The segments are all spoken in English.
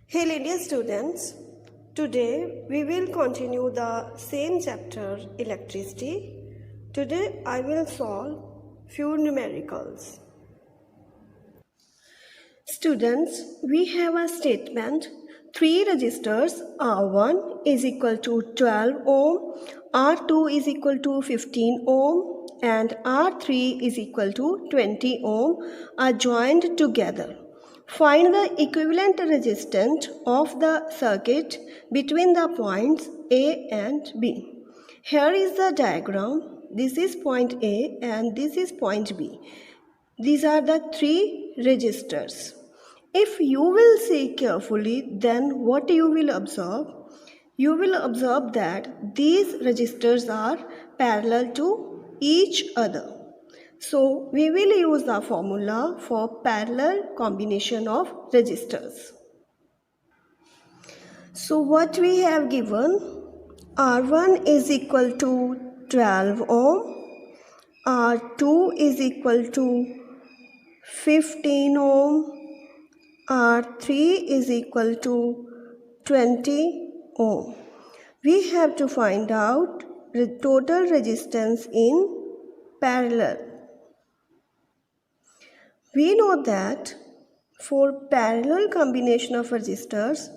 Hey ladies students, today we will continue the same chapter electricity. Today I will solve few numericals. Students, we have a statement. Three resistors R1 is equal to 12 ohm, R2 is equal to 15 ohm and R3 is equal to 20 ohm are joined together. Find the equivalent resistance of the circuit between the points A and B. Here is the diagram. This is point A and this is point B. These are the three resistors. If you will see carefully, then what you will observe? You will observe that these resistors are parallel to each other. So we will use the formula for parallel combination of resistors. So what we have given, R1 is equal to 12 ohm, R2 is equal to 15 ohm, R3 is equal to 20 ohm. We have to find out the total resistance in parallel. We know that for parallel combination of resistors,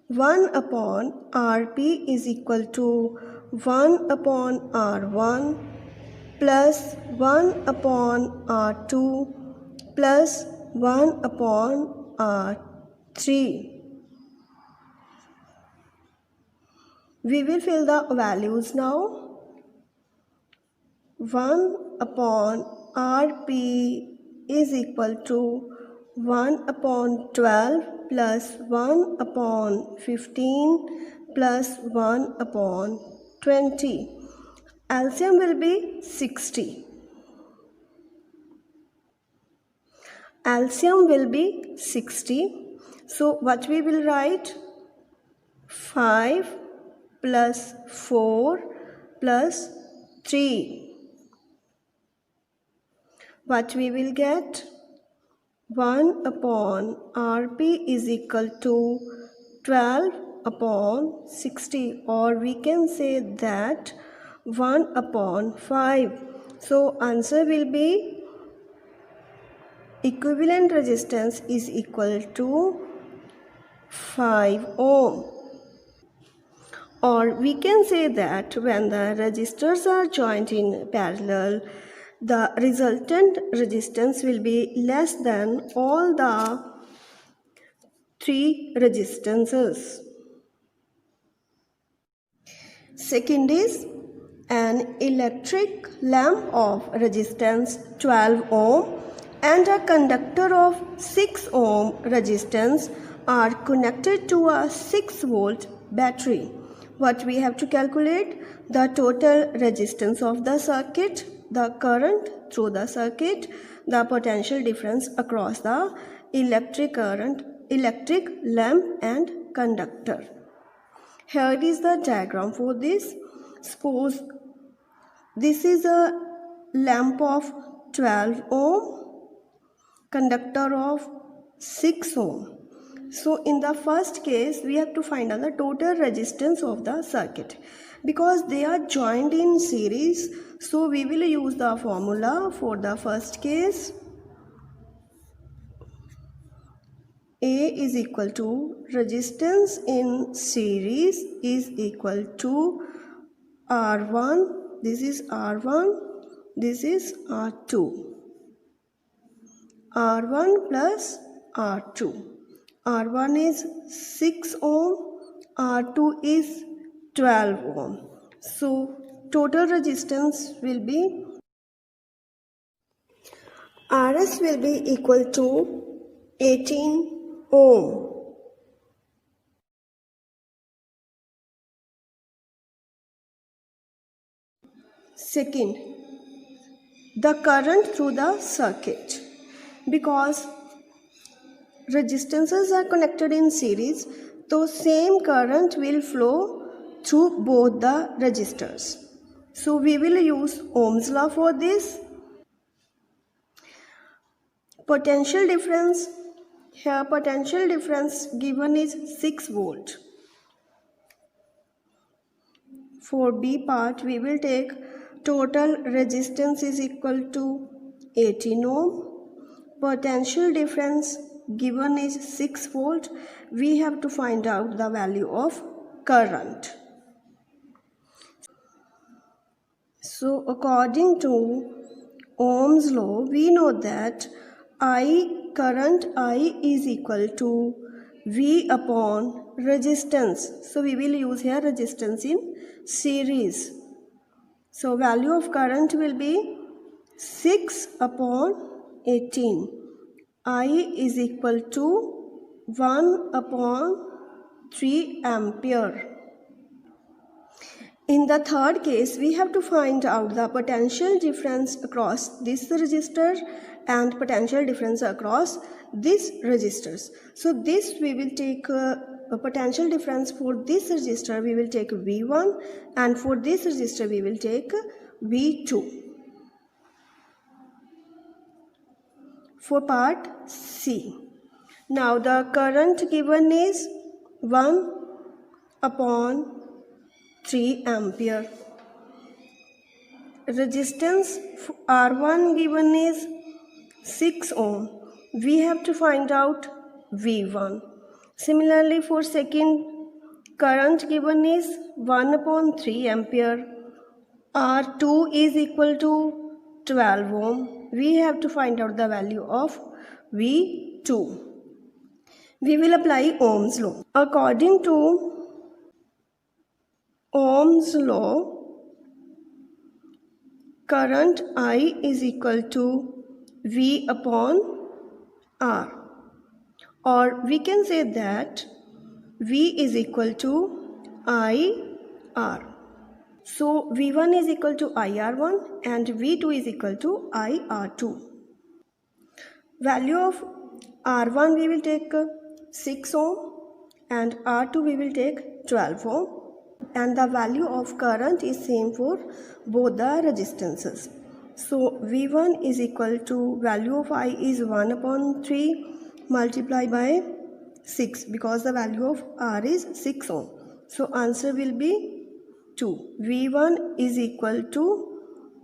1 upon Rp is equal to 1 upon R1 plus 1 upon R2 plus 1 upon R3. We will fill the values now. 1 upon Rp is equal to 1 upon 12 plus 1 upon 15 plus 1 upon 20. LCM will be 60. LCM will be 60. So what we will write? 5 plus 4 plus 3. What we will get? 1 upon Rp is equal to 12 upon 60, or we can say that 1 upon 5. So answer will be equivalent resistance is equal to 5 ohm. Or we can say that when the resistors are joined in parallel, the resultant resistance will be less than all the three resistances. Second is an electric lamp of resistance 12 ohm and a conductor of 6 ohm resistance are connected to a 6 volt battery. What we have to calculate? The total resistance of the circuit, the current through the circuit, the potential difference across the electric current, electric lamp and conductor. Here is the diagram for this. Suppose this is a lamp of 12 ohm, conductor of 6 ohm. So in the first case, we have to find out the total resistance of the circuit. Because they are joined in series, so we will use the formula for the first case. A is equal to resistance in series is equal to R1, this is R1, this is R2. R1 plus R2. R1 is 6 ohm, R2 is 12 ohm. So total resistance will be RS will be equal to 18 ohm. Second, the current through the circuit. Because resistances are connected in series, so same current will flow through both the resistors. So we will use Ohm's law for this. Potential difference. Here potential difference given is 6 volt. For B part, we will take total resistance is equal to 18 ohm. Potential difference given is 6 volt. We have to find out the value of current. So according to Ohm's law, we know that current I is equal to V upon resistance. So we will use here resistance in series. So value of current will be 6 upon 18. I is equal to 1 upon 3 ampere. In the third case, we have to find out the potential difference across this resistor and potential difference across these resistors. So this we will take a potential difference for this resistor, we will take V1, and for this resistor we will take V2. For part C. Now the current given is 1 upon 3 ampere. Resistance R1 given is 6 ohm. We have to find out V1. Similarly, for second, current given is 1 upon 3 ampere. R2 is equal to 12 ohm. We have to find out the value of V2. We will apply Ohm's law. According to Ohm's law, current I is equal to V upon R, or we can say that V is equal to IR. So V1 is equal to IR1 and V2 is equal to IR2. Value of R1 we will take 6 ohm and R2 we will take 12 ohm. And the value of current is same for both the resistances. So V1 is equal to value of I is 1 upon 3 multiplied by 6 because the value of R is 6 ohm. So answer will be 2. V1 is equal to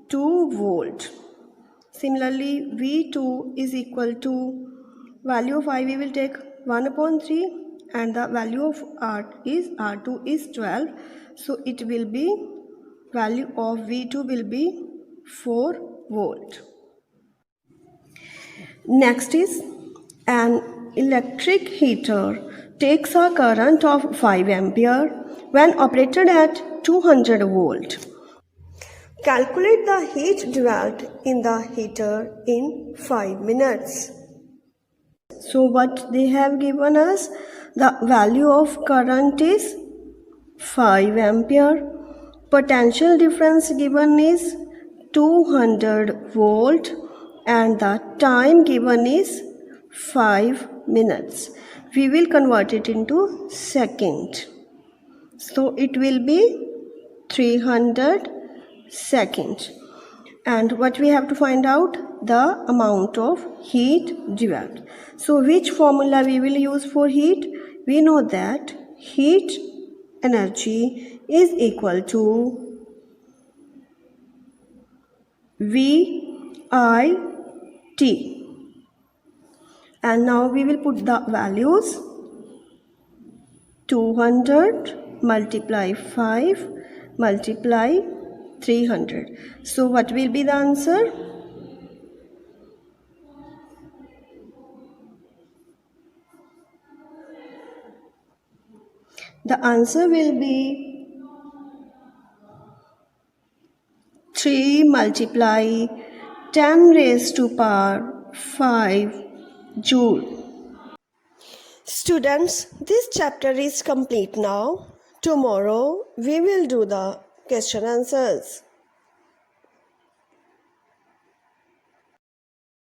2 volt. Similarly, V2 is equal to value of I we will take 1 upon 3 and the value of R2 is 12. So it will be value of V2 will be 4 volt. Next is an electric heater takes a current of 5 ampere when operated at 200 volt. Calculate the heat developed in the heater in 5 minutes. So what they have given us, the value of current is 5 ampere. Potential difference given is 200 volt and the time given is 5 minutes. We will convert it into second. So it will be 300 seconds. And what we have to find out? The amount of heat developed. So which formula we will use for heat? We know that heat energy is equal to VIT. And now we will put the values. 200 multiply 5 multiply 300. So what will be the answer? The answer will be 3 multiply 10 raised to power 5 joule. Students, this chapter is complete now. Tomorrow we will do the question answers.